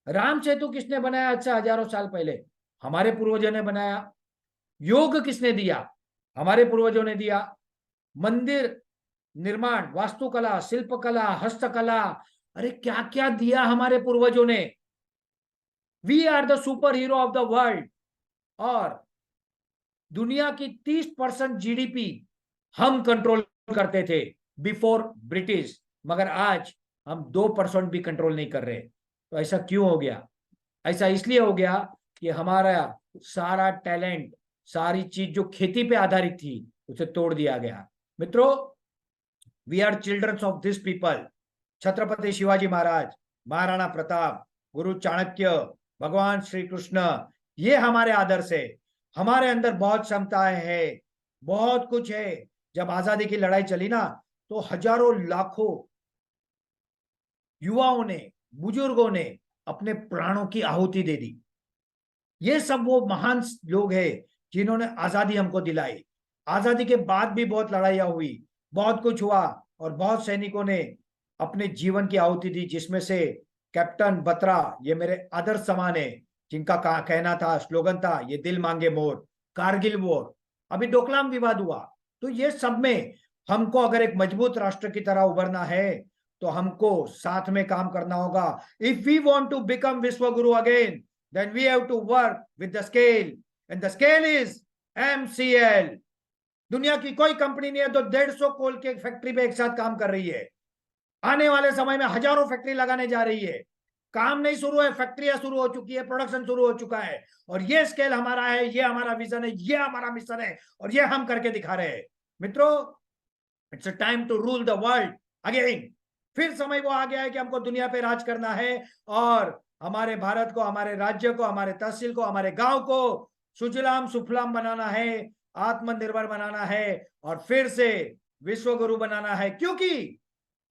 राम सेतु किसने बनाया आज से हजारों साल पहले? हमारे पूर्वजों ने बनाया। योग किसने दिया? हमारे पूर्वजों ने दिया। मंदिर निर्माण, वास्तुकला, शिल्पकला, हस्तकला, अरे क्या क्या दिया हमारे पूर्वजों ने। We are the super hero of the world. और दुनिया की 30% जीडीपी हम कंट्रोल करते थे बिफोर ब्रिटिश, मगर आज हम 2% भी कंट्रोल नहीं कर रहे। तो ऐसा क्यों हो गया? ऐसा इसलिए हो गया कि हमारा सारा टैलेंट, सारी चीज जो खेती पे आधारित थी उसे तोड़ दिया गया। मित्रों, we are childrens of this people. Chhatrapati Shivaji Maharaj, Maharana Pratap, Guru Chanakya, भगवान श्री कृष्ण, ये हमारे आदर्श है। हमारे अंदर बहुत क्षमताएं है, बहुत कुछ है। जब आजादी की लड़ाई चली ना, तो हजारों लाखों युवाओं ने, बुजुर्गों ने अपने प्राणों की आहुति दे दी। ये सब वो महान लोग हैं जिन्होंने आजादी हमको दिलाई। आजादी के बाद भी बहुत लड़ाइयां हुई, बहुत कुछ हुआ, और बहुत सैनिकों ने अपने जीवन की आहुति दी, जिसमें से कैप्टन बत्रा, ये मेरे आदर्श समान है, जिनका कहना था, स्लोगन था, ये दिल मांगे मोर। कारगिल वॉर, अभी डोकलाम विवाद हुआ। तो ये सब में हमको अगर एक मजबूत राष्ट्र की तरह उभरना है तो हमको साथ में काम करना होगा। If we want to become विश्व गुरु again, then we have to work with the scale, and the scale is MCL। दुनिया की कोई कंपनी नहीं है तो 150 कोल के फैक्ट्री पे एक साथ काम कर रही है। आने वाले समय में हजारों फैक्ट्री लगाने जा रही है। काम नहीं शुरू है, फैक्ट्रियां शुरू हो चुकी है, प्रोडक्शन शुरू हो चुका है। और ये स्केल हमारा है, ये हमारा विजन है, ये हमारा मिशन है, और ये हम करके दिखा रहे हैं। मित्रों, it's a time to rule the world again. फिर समय वो आ गया है कि हमको दुनिया पे राज करना है, और हमारे भारत को, हमारे राज्य को, हमारे तहसील को, हमारे गांव को सुजलाम सुफलाम बनाना है, आत्मनिर्भर बनाना है, और फिर से विश्व गुरु बनाना है। क्योंकि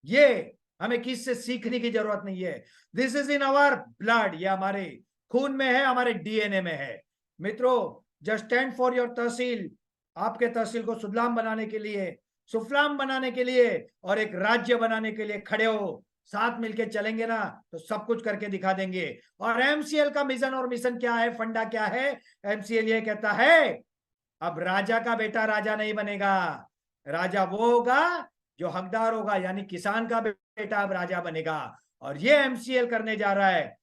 ये हमें किससे सीखने की जरूरत नहीं है। This is in our blood, ये हमारे खून में है, हमारे डीएनए में है। मित्रों, जस्ट स्टैंड फॉर योर तहसील। आपके तहसील को सुजलाम बनाने के लिए, सुफलाम बनाने के लिए, और एक राज्य बनाने के लिए खड़े हो। साथ मिलके चलेंगे ना तो सब कुछ करके दिखा देंगे। और एमसीएल का मिशन और मिशन क्या है, फंडा क्या है? एमसीएल ये कहता है, अब राजा का बेटा राजा नहीं बनेगा, राजा वो होगा जो हकदार होगा, यानी किसान का बेटा अब राजा बनेगा। और ये एमसीएल करने जा रहा है।